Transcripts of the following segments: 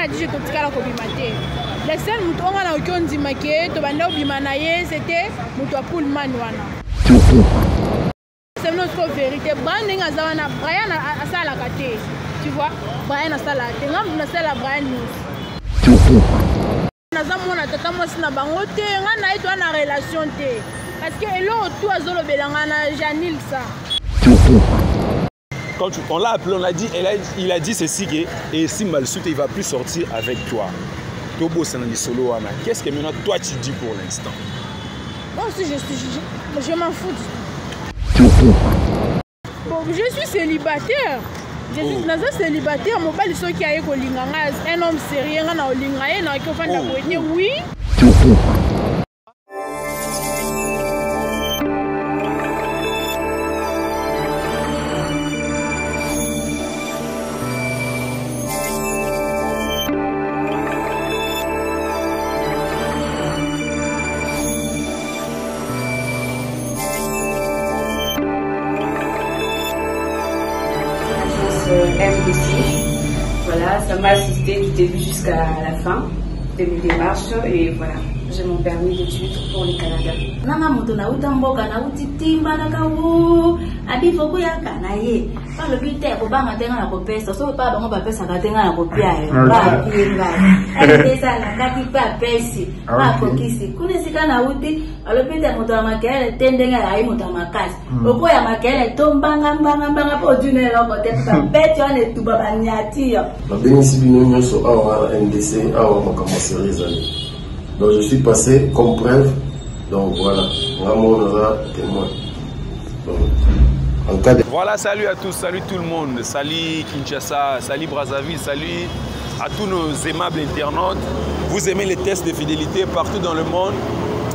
dit je te tika la kobimate. Le seul mutu on a aucun dimake to banda obimanaye c'était mutu a Pullman wana. C'est notre vérité. Brian Azawana, Brian a ça la kate. Tu vois, Brian a ça la kate. Ngam na ça la Brian news. Nazamona tata moi sina bango te, ngana ito na relation te. Parce que elo tout azolo belanga na Janil ça. Quand on l'a appelé, on l'a dit, il a dit ceci et si Malsoute il va plus sortir avec toi. Tobo Sanandi Solo Wana. Qu'est-ce que maintenant toi tu dis pour l'instant? Moi aussi je m'en fous. Bon, je suis célibataire. Je suis célibataire. Mon bal qui a un homme sérieux, un homme oui. MDC. Voilà, ça m'a assisté du début jusqu'à la fin de mes démarches et voilà, j'ai mon permis d'études pour le Canada. Nana mutuna utamboka na utitimba na kawu adifoku ya kanaye pa le bite ko ba matenga na ko pesa so pa bango ba pesa ka tenga na ko pia ba kinga pesa na kati pa pesi ba ko kisi kunisika na uti le bite mutuna makele tendenga ya mutuna makasi oko ya makele tombanga mbanga po dunelo ko te pa peti on tuba banyati yo babengisi bino nyonso awa NDC awa makambo sérieux. Donc je suis passé comme preuve. Donc voilà, vraiment on a témoin. Voilà, salut à tous, salut tout le monde, salut Kinshasa, salut Brazzaville, salut à tous nos aimables internautes. Vous aimez les tests de fidélité partout dans le monde.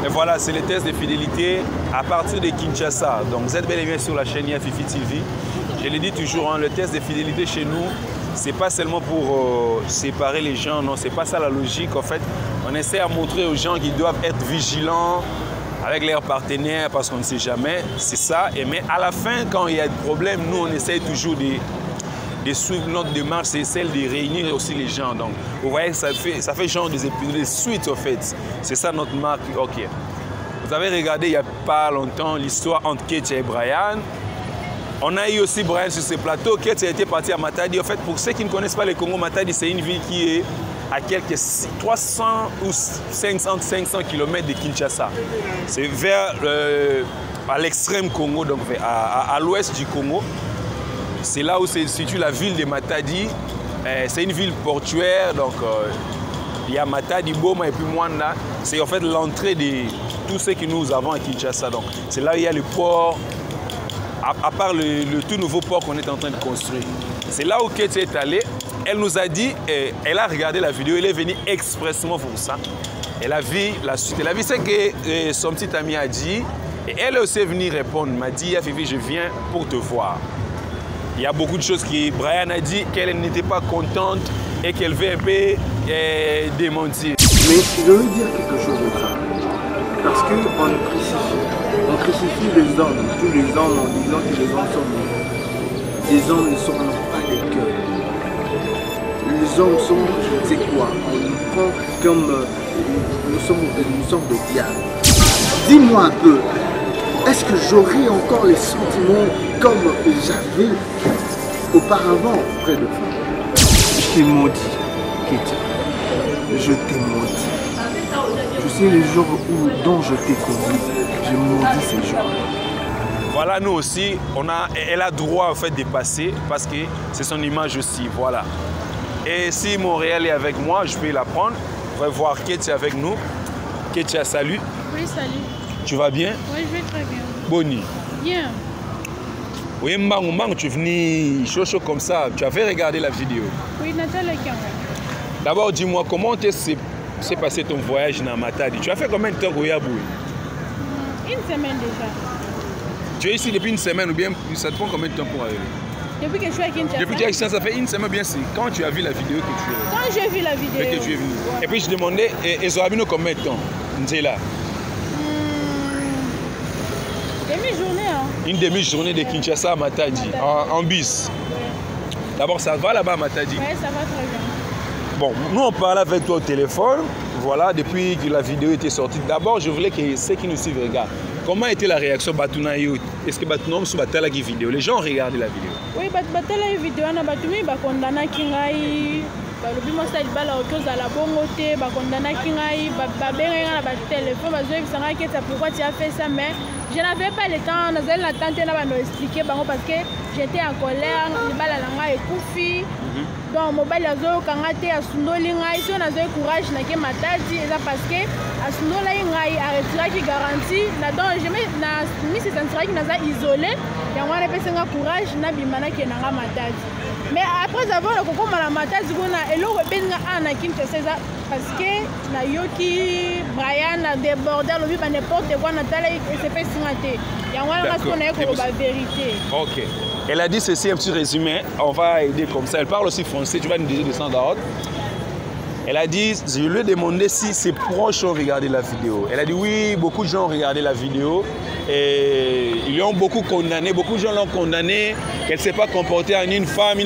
Et voilà, c'est les tests de fidélité à partir de Kinshasa. Donc vous êtes bel et bien sur la chaîne Fifi TV. Je le dis toujours, hein, le test de fidélité chez nous, c'est pas seulement pour séparer les gens, non, c'est pas ça la logique en fait. On essaie à montrer aux gens qu'ils doivent être vigilants avec leurs partenaires parce qu'on ne sait jamais, c'est ça. Mais à la fin, quand il y a des problèmes, nous on essaie toujours de suivre notre démarche, c'est celle de réunir aussi les gens. Donc vous voyez, ça fait genre des suites en fait. C'est ça notre marque. Ok. Vous avez regardé il n'y a pas longtemps l'histoire entre Ketia et Brian. On a eu aussi Brian sur ce plateau. Ketia était parti à Matadi. En fait, pour ceux qui ne connaissent pas le Congo, Matadi, c'est une ville qui est à quelques 300 ou 500 km de Kinshasa. C'est vers à l'extrême Congo, donc à l'ouest du Congo. C'est là où se situe la ville de Matadi. C'est une ville portuaire, donc il y a Matadi, Boma et puis Mwanda. C'est en fait l'entrée de tout ce que nous avons à Kinshasa. Donc c'est là où il y a le port. À part le tout nouveau port qu'on est en train de construire. C'est là où Ketia est allée. Elle nous a dit, elle a regardé la vidéo, elle est venue expressément pour ça. Elle a vu la suite. Elle a vu ce que son petit ami a dit. Et elle est aussi venue répondre. Elle m'a dit, Fifi, je viens pour te voir. Il y a beaucoup de choses que Brian a dit qu'elle n'était pas contente et qu'elle veut un peu démentir. Mais je veux dire quelque chose de ça. Parce qu'on nous crucifie. On crucifie les hommes, tous les hommes, en disant que les hommes sont mauvais. Les hommes ne sont pas des cœurs. Les hommes sont, je ne sais quoi, on nous prend comme nous sommes des diables. Dis-moi un peu, est-ce que j'aurai encore les sentiments comme j'avais auparavant auprès de vous? Je t'ai maudit, Ketia. Je t'ai maudit. Je sais les jours dont je t'ai connu, j'ai maudit ces jours. Voilà, nous aussi, elle a droit en fait de passer parce que c'est son image aussi, voilà. Et si Montréal est avec moi, je vais la prendre. On va voir Ketia avec nous. Ketia, salut. Oui, salut. Tu vas bien? Oui, je vais très bien. Boni. Bien. Oui, tu es venu chaud comme ça. Tu avais regardé la vidéo? Oui, Nathalie. D'abord, dis-moi, comment s'est passé ton voyage dans Matadi? Tu as fait combien de temps au Yaboué? Une semaine déjà. Tu es ici depuis une semaine ou bien ça te prend combien de temps pour arriver? Depuis que je suis à Kinshasa. Depuis que tu es à Kinshasa, ça fait une semaine bien. C'est quand tu as vu la vidéo que tu es venu? Quand j'ai vu la vidéo. Que tu es venu. Ouais. Et puis je demandais, ils ont mis combien de temps? Là. Demi-journée. Hein. Une demi-journée de Kinshasa à Matadi, en bus. Ouais. D'abord, ça va là-bas à Matadi? Oui, ça va très bien. Bon, nous on parlait avec toi au téléphone, voilà, depuis que la vidéo était sortie. D'abord, je voulais que ceux qui nous suivent regardent. Comment était la réaction Batuna Yo? Est-ce que Batuna sur la vidéo? Les gens ont regardé la vidéo. Oui, la vidéo, on a battu, condamné Kingai. Le but c'est de la chose à la bonne côté, condamné Kingai, téléphone, pourquoi tu as fait ça, mais je n'avais pas le temps, nous allons l'attendre, nous expliquer parce que j'étais en colère, les balles à la koufi. Donc, mobile azo kangate asundoli ngai si on a courage na ke matadi eza parce que asundoli ngai a retiré qui garantie na donc je na mi se sentira qui naza isolé ya ngwana pese nga courage na bimana ke na matadi mais après avoir le kokoma la matadi kuna elo benga ana Kinshasa parce que na yoki Brian a débordé le biba n'importe quoi na tala et c'est pas singate ya ngwana parce qu'on a ko ba vérité. OK. Elle a dit ceci, un petit résumé, on va aider comme ça. Elle parle aussi français, tu vas nous dire descendre en haut. Elle a dit, je lui ai demandé si ses proches ont regardé la vidéo. Elle a dit oui, beaucoup de gens ont regardé la vidéo et ils l'ont beaucoup condamné. Beaucoup de gens l'ont condamné qu'elle ne s'est pas comportée en une femme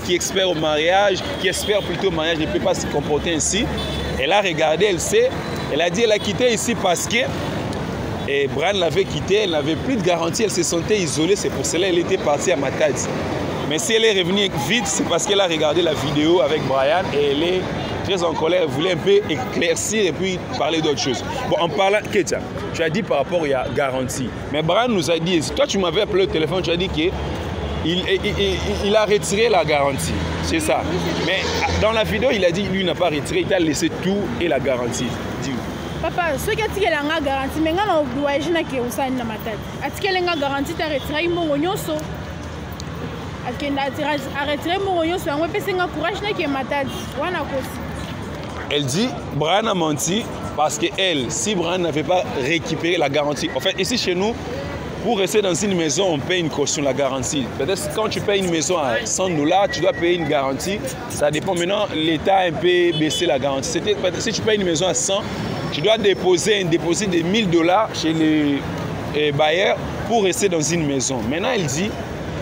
qui espère au mariage, qui espère plutôt au mariage, ne peut pas se comporter ainsi. Elle a regardé, elle sait, elle a dit elle a quitté ici parce que et Brian l'avait quitté, elle n'avait plus de garantie, elle se sentait isolée, c'est pour cela qu'elle était partie à Matadi. Mais si elle est revenue vite, c'est parce qu'elle a regardé la vidéo avec Brian et elle est très en colère, elle voulait un peu éclaircir et puis parler d'autre chose. Bon, en parlant, Ketia, tu as dit par rapport à la garantie, mais Brian nous a dit, toi tu m'avais appelé au téléphone, tu as dit qu'il a retiré la garantie, c'est ça. Mais dans la vidéo, il a dit lui n'a pas retiré, il t'a laissé tout et la garantie. Dis-nous. Papa, ce qui est la garantie, mais on doit agir na ke usani na matadi. Atike la garantie ta retirer mbongo nyonso. Akenda a retirer mbongo nyonso, on peut senga courage na ke matadi. Wana kosi. Elle dit Brian a menti parce que elle, si Brian n'avait pas récupéré la garantie. En fait, ici chez nous, pour rester dans une maison, on paye une caution, la garantie. Peut-être quand tu payes une maison à 100 $, tu dois payer une garantie. Ça dépend. Maintenant, l'État a un peu baissé la garantie. Si tu payes une maison à 100, tu dois déposer un dépôt de 1000 $ chez les bailleurs pour rester dans une maison. Maintenant, elle dit,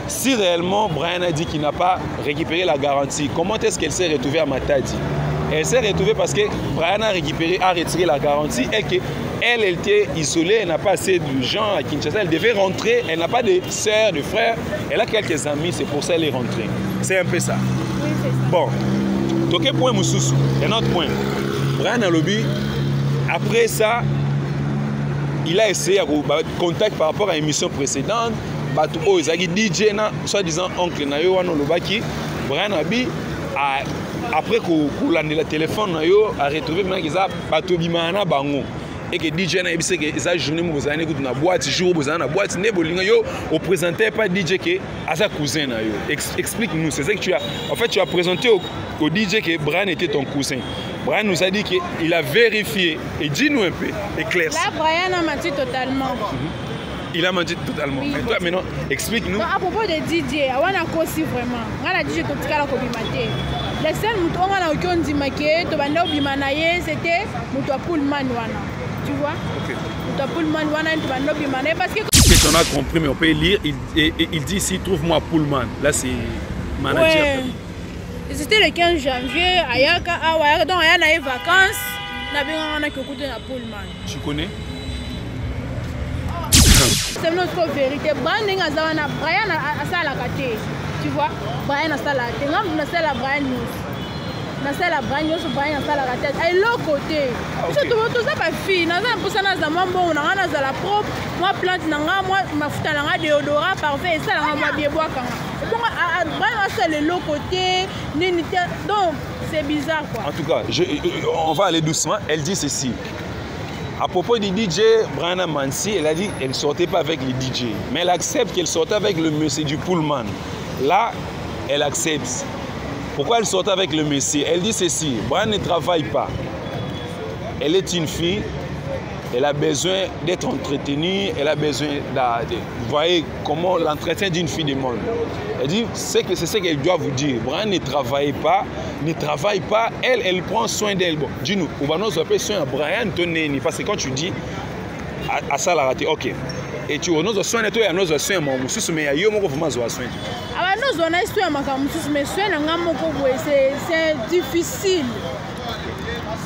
si réellement Brian a dit qu'il n'a pas récupéré la garantie, comment est-ce qu'elle s'est retrouvée à Matadi? Elle s'est retrouvée parce que Brian a retiré la garantie et qu'elle était isolée, elle n'a pas assez de gens à Kinshasa, elle devait rentrer, elle n'a pas de sœurs, de frères, elle a quelques amis, c'est pour ça qu'elle est rentrée. C'est un peu ça. Oui, c'est ça. Bon, donc point Moussoussou, un autre point. Brian a lobby, après ça, il a essayé de contact par rapport à l'émission précédente. Oh, il a dit DJ, soi-disant oncle Nayo, Brian Abi, après qu'il a le téléphone, il a retrouvé Batobimana Bango. Et que DJ na ebise que esa journée mo bozana na boîte jour bozana na boîte ne bolinga yo au présenter pas DJ que asa cousin na yo. Explique-nous, c'est ça que tu as en fait tu as présenté au DJ que Brian était ton cousin. Brian nous a dit qu'il a vérifié et dis-nous un peu, éclaircis. Là Brian a menti totalement. Il a menti totalement. Oui. Et toi maintenant, explique-nous. À propos de DJ, awana kosi vraiment. Ngana DJ totikala ko bimate. Le seul mutu on a aucun dimake to banda obimana ye c'était mutu Pullman wana. Tu vois? OK. Mutu Pullman wana to banda obimana parce que on a compris mais on peut lire il dit ici trouve-moi Pullman. Là c'est manager. Ouais. C'était le 15 janvier ayaka awa donc ayana les vacances na binga na kokuta na Pullman. Tu connais? C'est notre vérité. Brian a zawana Brian a ça la kate. Tu vois? Brian a ça la kate. Ngam na ça la Brian news. Na ça la Brian news Brian a ça la kate. Et l'autre côté. Parce que tout ça pas fille. Na za poussa na za mambo na na za la propre. Moi plante na nga moi mafuta na nga déodorant parfait ça na nga bien boire kanga. Donc Brian a ça le l'autre côté. Donc c'est bizarre quoi. En tout cas, on va aller doucement. Elle dit ceci. À propos du DJ, Brian a menti, elle a dit qu'elle ne sortait pas avec les DJ. Mais elle accepte qu'elle sortait avec le monsieur du Pullman. Là, elle accepte. Pourquoi elle sortait avec le monsieur? Elle dit ceci, Brian ne travaille pas. Elle est une fille, elle a besoin d'être entretenue, elle a besoin de... Vous voyez comment l'entretien d'une fille demande. Elle dit, c'est ce qu'elle doit vous dire. Brian ne travaille pas, elle prend soin d'elle. Bon, dis-nous, on va nous appeler soin à Brian, parce que quand tu dis à ça la raté, ok. Et tu as soin de toi, nous soin mon mais il y a vraiment soin. Ah nous on a histoire mais c'est difficile.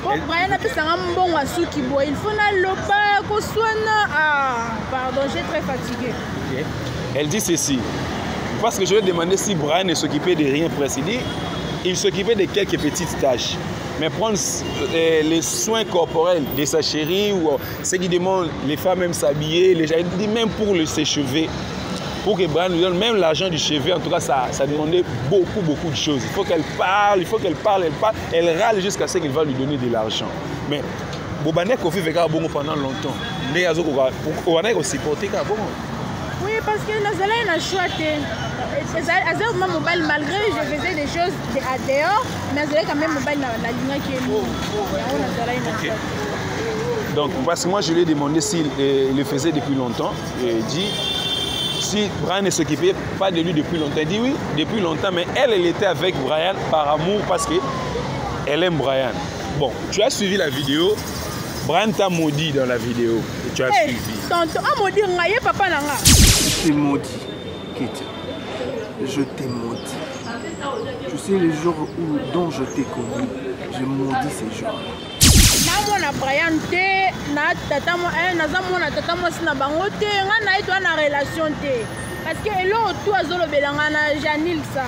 Brian a pu s'en bon à ceux qui boivent. Il faut n'aller pas qu'on soit. Ah, pardon, j'ai très fatigué. Okay. Elle dit ceci. Parce que je vais demander si Brian ne s'occupait de rien précédé. Il s'occupait de quelques petites tâches. Mais prendre les soins corporels de sa chérie ou ce qui demande les femmes même s'habiller, même pour ses cheveux. Pour que Brian nous donne même l'argent du cheveu, en tout cas, ça demandait beaucoup de choses. Il faut qu'elle parle, elle râle jusqu'à ce qu'il va lui donner de l'argent. Mais, Bobane Kofi fait bon pendant longtemps. Mais on a aussi supporté bon. Oui, parce que nous avons un choix. Malgré je faisais des choses à dehors, mais nous avons quand même la ligne qui est okay. Donc, parce que moi, je lui ai demandé s'il le faisait depuis longtemps. Et il dit. Si Brian ne s'occupait pas de lui depuis longtemps. Il dit oui, depuis longtemps, mais elle était avec Brian par amour parce qu'elle aime Brian. Bon, tu as suivi la vidéo. Brian t'a maudit dans la vidéo. Et tu as suivi. Tonton, maudit, papa nanga. Je t'ai maudit, Ketia. Je t'ai maudit. Tu sais, les jours dont je t'ai connu, je maudis ces jours. Na Brian te na tata mo na tata mo sina bango te nga na ito na relation te parce que elo tout azolobelanga na Janil ça.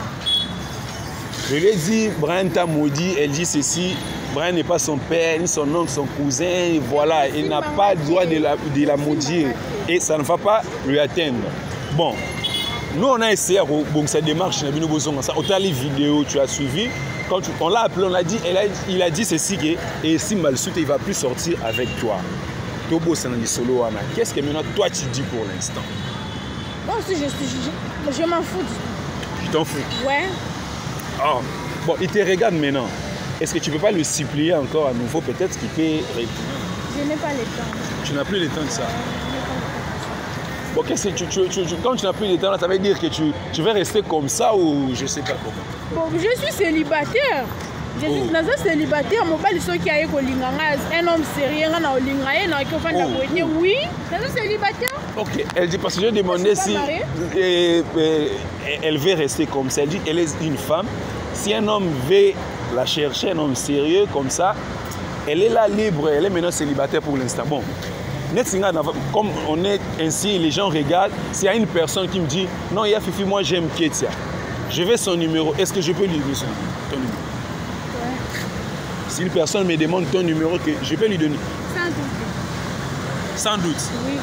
Je lui ai dit Brian t'a maudit, elle dit ceci, Brian n'est pas son père, ni son oncle, son cousin, voilà, il n'a pas le droit de la maudire et ça ne va pas lui atteindre. Bon, nous on a essayé bon cette démarche na bino bozonga ça, autant les vidéos tu as suivi. Quand on l'a appelé, on l'a dit, il a dit ceci et si Malsuite il ne va plus sortir avec toi. Tobo Sanadi Solo Ana. Qu'est-ce que maintenant toi tu dis pour l'instant? Moi aussi je m'en fous. Tu t'en fous? Ouais. Oh. Bon, il te regarde maintenant. Est-ce que tu ne peux pas le supplier encore à nouveau? Peut-être qu'il peut répondre. Je n'ai pas le temps. Tu n'as plus le temps de ça. Bon, qu'est-ce que quand tu n'as plus le temps, ça veut dire que tu vas rester comme ça ou je ne sais pas comment? Bon, je suis célibataire. Je suis célibataire. Un homme sérieux, oui, je suis célibataire. Ok, elle dit parce que j'ai demandé si elle veut rester comme ça. Elle dit qu'elle est une femme. Si un homme veut la chercher, un homme sérieux comme ça, elle est là libre. Elle est maintenant célibataire pour l'instant. Bon. Comme on est ainsi, les gens regardent. S'il y a une personne qui me dit non, il y a Fifi, moi j'aime Ketia. Je veux son numéro. Est-ce que je peux lui donner ton numéro? Ouais. Si une personne me demande ton numéro, que je peux lui donner? Sans doute. Sans doute? Oui.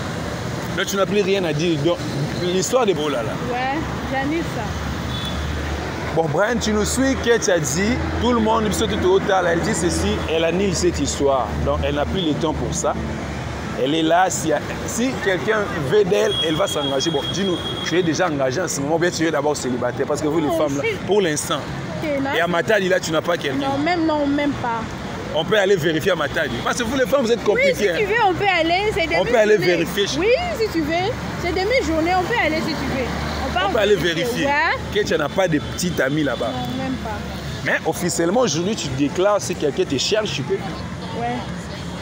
Là, tu n'as plus rien à dire. L'histoire de Bolala. Ouais, j'annule ça. Bon, Brian, tu nous suis, Ketia dit, tout le monde, elle dit ceci, elle annule cette histoire. Donc, elle n'a plus le temps pour ça. Elle est là, si quelqu'un veut d'elle, elle va s'engager. Bon, dis-nous, tu es déjà engagé en ce moment, bien tu es d'abord célibataire, parce que vous les femmes, là, pour l'instant. Et à Matadi, là, tu n'as pas quelqu'un. Non, même pas. On peut aller vérifier à Matadi. Parce que vous les femmes, vous êtes compliquées. Oui, si tu veux, on peut aller. On peut aller vérifier. Oui, si tu veux. C'est demi-journée, on peut aller si tu veux. On peut aller vérifier. Ouais. Que tu n'as pas de petits amis là-bas. Non, même pas. Mais officiellement, aujourd'hui, tu déclares si quelqu'un te cherche, tu peux. Ouais.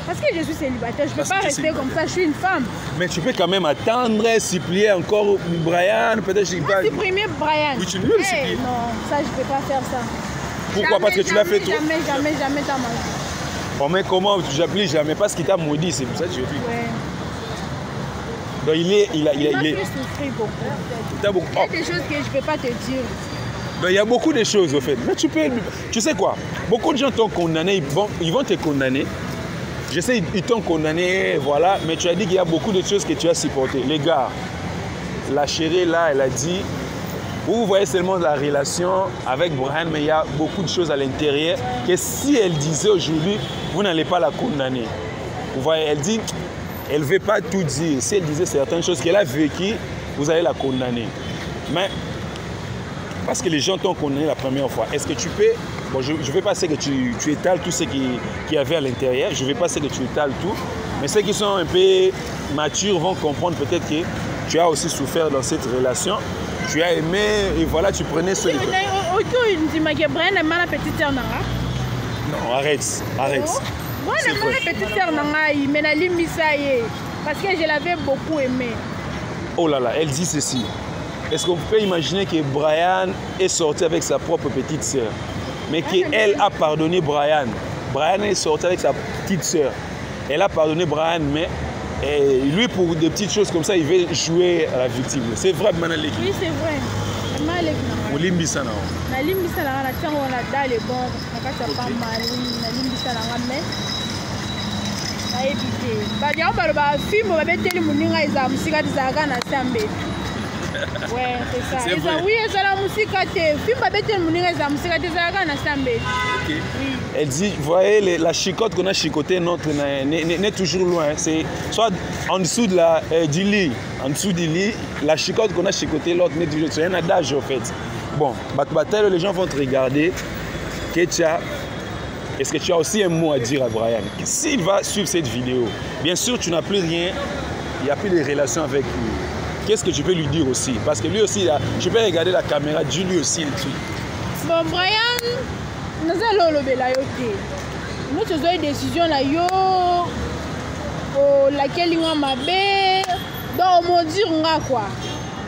Parce que je suis célibataire, je ne peux pas rester comme ça, je suis une femme. Mais tu peux quand même attendre, supplier encore Brian, peut-être je ne sais pas. Supprimer Brian. Oui, tu veux le supplier. Non, ça je ne peux pas faire ça. Pourquoi? Jamais, parce que tu l'as fait toi? Jamais t'as maudit. Bon, mais comment tu n'appliques jamais? Parce qu'il t'a maudit, c'est pour ça que je dis. Ouais. Donc il est. Il m'a fait souffrir beaucoup. Il y a des choses que je ne peux pas te dire. Donc, il y a beaucoup de choses au fait. Mais tu sais quoi? Beaucoup de gens t'ont condamné, ils vont te condamner. Je sais, ils t'ont condamné, voilà, mais tu as dit qu'il y a beaucoup de choses que tu as supportées. Les gars, la chérie là, elle a dit, vous voyez seulement la relation avec Brian, mais il y a beaucoup de choses à l'intérieur que si elle disait aujourd'hui, vous n'allez pas la condamner. Vous voyez, elle dit, elle ne veut pas tout dire. Si elle disait certaines choses qu'elle a vécues, vous allez la condamner. Mais, parce que les gens t'ont condamné la première fois, est-ce que tu peux... Bon, je ne veux pas que tu étales tout ce qu'il y avait à l'intérieur, je ne veux pas que tu étales tout, mais ceux qui sont un peu matures vont comprendre peut-être que tu as aussi souffert dans cette relation, tu as aimé et voilà, tu prenais ce... Non, arrête. Moi, la petite sœur, parce que je l'avais beaucoup aimé. Oh là là, elle dit ceci. est-ce qu'on peut imaginer que Brian est sorti avec sa propre petite sœur, mais qu'elle a pardonné Brian. Brian est sorti avec sa petite sœur. Elle a pardonné Brian, mais lui, pour des petites choses comme ça, il veut jouer à la victime. C'est vrai, Manaleki. Oui, c'est vrai. Olimbisa na na limbisa na na tango na dale bon na kata pa mali na limbisa na mais na ebité ba dia ba film ba beteli muninga iza musika tizaka na sambe. Ouais, c'est ça. Et oui, c'est la musique te film ba beteli muninga iza musika tizaka na sambe. OK. Oui. Elle dit, vous voyez, la chicotte qu'on a chicotée, notre n'est toujours loin. C'est soit en dessous de du lit, en dessous du lit, la chicotte qu'on a chicotée, l'autre n'est toujours. C'est un adage en fait. Bon, les gens vont te regarder. Ketia, est-ce que tu as aussi un mot à dire à Brian? S'il va suivre cette vidéo, bien sûr, tu n'as plus rien, il n'y a plus de relation avec lui. Qu'est-ce que tu peux lui dire aussi? Parce que lui aussi, tu peux regarder la caméra, dis-lui aussi le truc. Bon, Brian, nous allons le la yoté. Nous avons une décision là yo, laquelle il m'a bé, donc on dit quoi.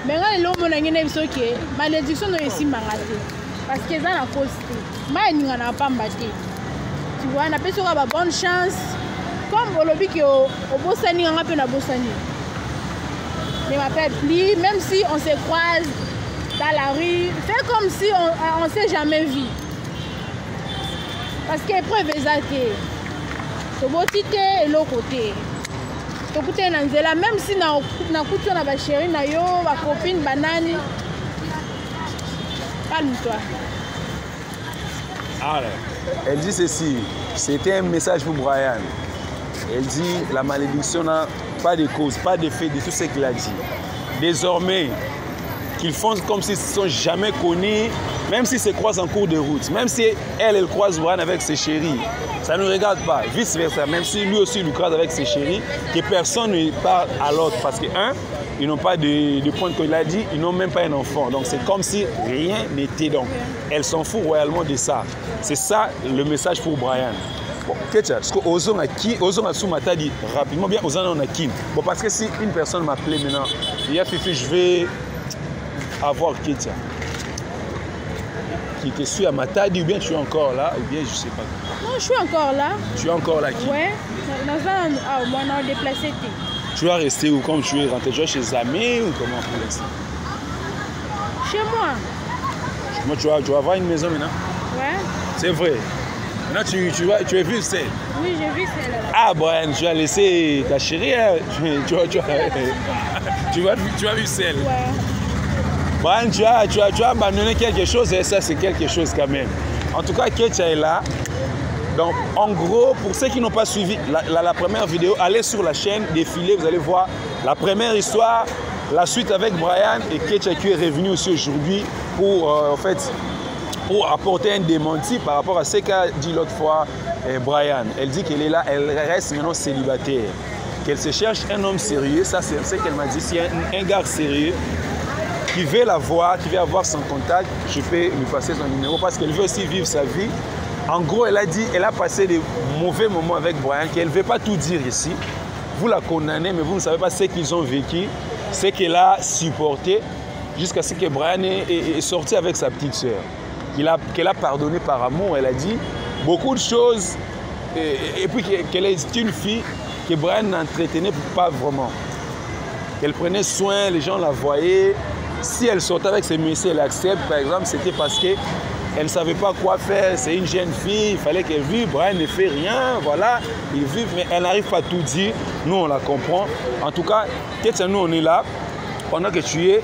Mais quand l'homme n'a rien dit que malédiction n'est ici maraté, parce que ça n'a cause. Mais il n'y en a pas mbatté. Tu vois, on a peut-être une bonne chance. Comme au lobby qui au bossani, on a peu na bossani. Ne m'appelle plus, même si on se croise dans la rue, fais comme si on ne s'est jamais vu. Parce que preuve exacte, c'est beau tité et l'autre côté. Même si na couture na ba chérie na yo, ba copine banane. Calme-toi. Ah, elle dit ceci, c'était un message pour Brian. Elle dit la malédiction n'a pas de cause, pas d'effet de tout ce qu'il a dit. Désormais, qu'ils font comme s'ils ne se sont jamais connus, même s'ils se croisent en cours de route, même si elle croise Brian avec ses chéris, ça ne nous regarde pas, vice versa, même si lui aussi lui croise avec ses chéris, que personne ne parle à l'autre, parce que ils n'ont pas de point qu'il a dit, ils n'ont même pas un enfant, donc c'est comme si rien n'était, donc elle s'en fout royalement de ça. C'est ça le message pour Brian. Bon, Ketia, ce que Ozon a Soumata dit rapidement, bien Ozon a qui. Bon, parce que si une personne m'appelait maintenant, il y a Fifi, je vais avoir Ketia. Qui te suit à Matadi, ou bien tu es encore là, ou bien je ne sais pas. Non, je suis encore là. Tu es encore là qui? Ouais, moi on a déplacé. Tu vas rester où comme tu es rentré? Tu es chez Zami ou comment pour l'instant? Chez moi. Moi, tu vas avoir une maison maintenant? Ouais. C'est vrai. Maintenant, tu as vu celle? Oui, j'ai vu celle-là. Ah, Brian, tu as laissé ta chérie, hein? tu as vu celle? Ouais. Brian, tu as abandonné quelque chose et ça, c'est quelque chose quand même. En tout cas, Ketia est là. Donc, en gros, pour ceux qui n'ont pas suivi la première vidéo, allez sur la chaîne, défilez, vous allez voir la première histoire, la suite avec Brian et Ketia qui est revenu aussi aujourd'hui pour, pour apporter un démenti par rapport à ce qu'a dit l'autre fois Brian. Elle dit qu'elle est là, elle reste maintenant célibataire, qu'elle se cherche un homme sérieux, ça c'est ce qu'elle m'a dit, si un gars sérieux qui veut la voir, qui veut avoir son contact, je peux lui passer son numéro parce qu'elle veut aussi vivre sa vie. En gros, elle a dit, elle a passé des mauvais moments avec Brian, qu'elle ne veut pas tout dire ici. Vous la condamnez, mais vous ne savez pas ce qu'ils ont vécu, ce qu'elle a supporté, jusqu'à ce que Brian est sorti avec sa petite sœur, qu'elle a pardonné par amour. Elle a dit beaucoup de choses, et puis qu'elle est une fille que Brian n'entretenait pas vraiment. Qu'elle prenait soin, les gens la voyaient. Si elle sortait avec ses messieurs, elle accepte, par exemple, c'était parce que elle ne savait pas quoi faire, c'est une jeune fille, il fallait qu'elle vive, Brian ne fait rien, voilà, il vit, mais elle n'arrive pas à tout dire, nous on la comprend. En tout cas, nous on est là, pendant que tu es,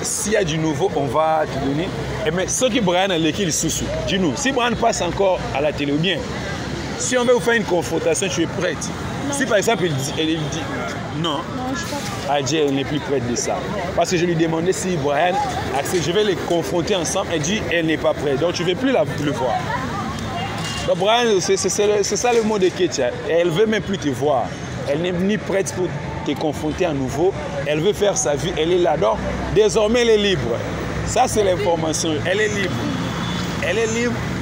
s'il y a du nouveau, on va te donner. Mais ce que Brian a l'équipe sous-sous, dis-nous, si Brian passe encore à la télé ou bien, si on veut vous faire une confrontation, tu es prête? Non. Si par exemple elle dit non, non je ne sais pas. Elle n'est plus prête de ça. Parce que je lui demandais si Brian accepte, je vais les confronter ensemble. Elle dit elle n'est pas prête. Donc tu ne veux plus le voir. Donc Brian, c'est ça le mot de Ketia. Elle ne veut même plus te voir. Elle n'est ni prête pour te confronter à nouveau. Elle veut faire sa vie. Elle est là. Donc désormais elle est libre. Ça c'est l'information. Elle est libre.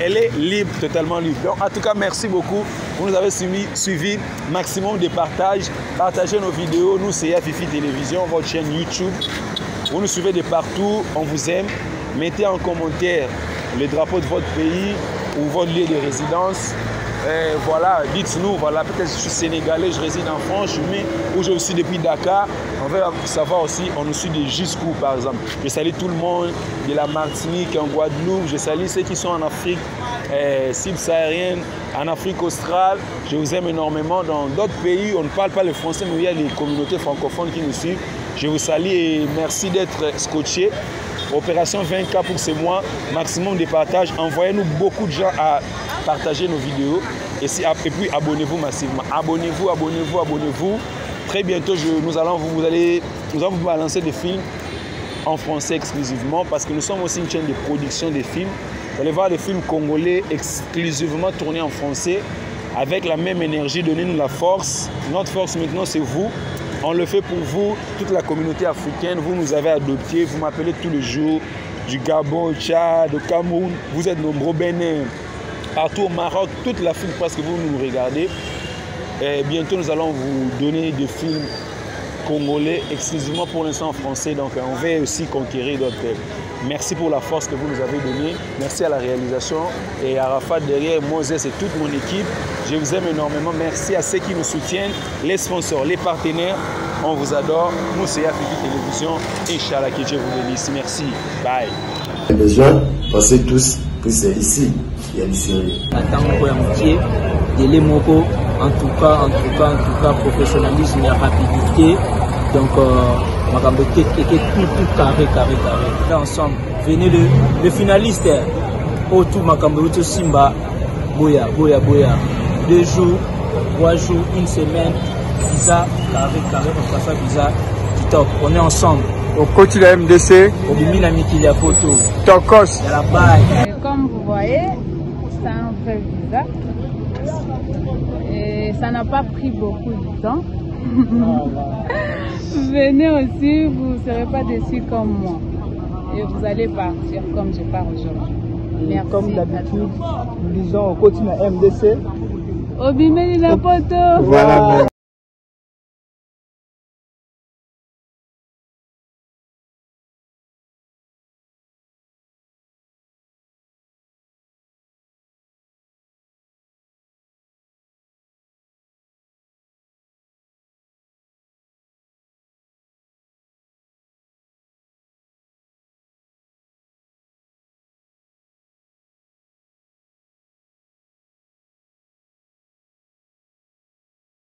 Elle est libre, totalement libre. Donc, en tout cas, merci beaucoup. Vous nous avez suivi, maximum de partage. Partagez nos vidéos. Nous, c'est Fifi Télévision, votre chaîne YouTube. Vous nous suivez de partout, on vous aime. Mettez en commentaire le drapeau de votre pays ou votre lieu de résidence. Et voilà, dites-nous, voilà, peut-être je suis sénégalais, je réside en France, ou je suis depuis Dakar. On veut savoir aussi, on nous suit de jusqu'où par exemple. Je salue tout le monde de la Martinique, en Guadeloupe, je salue ceux qui sont en Afrique subsaharienne, en Afrique australe. Je vous aime énormément. Dans d'autres pays, on ne parle pas le français, mais il y a des communautés francophones qui nous suivent. Je vous salue et merci d'être scotché. Opération 20K pour ces mois, maximum de partage. Envoyez-nous beaucoup de gens à partager nos vidéos. Et puis abonnez-vous massivement. Abonnez-vous, abonnez-vous, abonnez-vous. Très bientôt, nous allons vous balancer des films en français exclusivement parce que nous sommes aussi une chaîne de production de films. Vous allez voir des films congolais exclusivement tournés en français avec la même énergie. Donnez-nous la force. Notre force maintenant, c'est vous. On le fait pour vous, toute la communauté africaine. Vous nous avez adoptés, vous m'appelez tous les jours, du Gabon, au Tchad, au Cameroun. Vous êtes nombreux au Bénin, partout au Maroc, toute l'Afrique parce que vous nous regardez. Et bientôt, nous allons vous donner des films congolais exclusivement pour l'instant en français. Donc, on va aussi conquérir d'autres pays. Merci pour la force que vous nous avez donnée. Merci à la réalisation et à Rafat derrière, Moses et toute mon équipe. Je vous aime énormément. Merci à ceux qui nous soutiennent, les sponsors, les partenaires. On vous adore. Nous, c'est Afrique Télévision. Inch'Allah, que Dieu vous bénisse. Merci. Bye. Les besoins, passez tous, puis c'est ici. Il y a du sérieux. En tout cas, professionnalisme et rapidité. Donc, tout carré. Là, ensemble, venez le finaliste. Autour Makambo Simba, Boya. 2 jours, 3 jours, 1 semaine, visa, carré, on passe à visa, top. On est ensemble. Au coach de la MDC, au Bimina Mikila Poto, Tokos, il y a la baille. Comme vous voyez, c'est un vrai visa. Et ça n'a pas pris beaucoup de temps. Venez aussi, vous ne serez pas déçus comme moi. Et vous allez partir comme je pars aujourd'hui. Merci. Comme d'habitude, nous disons au coach de la MDC, Obimeli la poto. Voilà.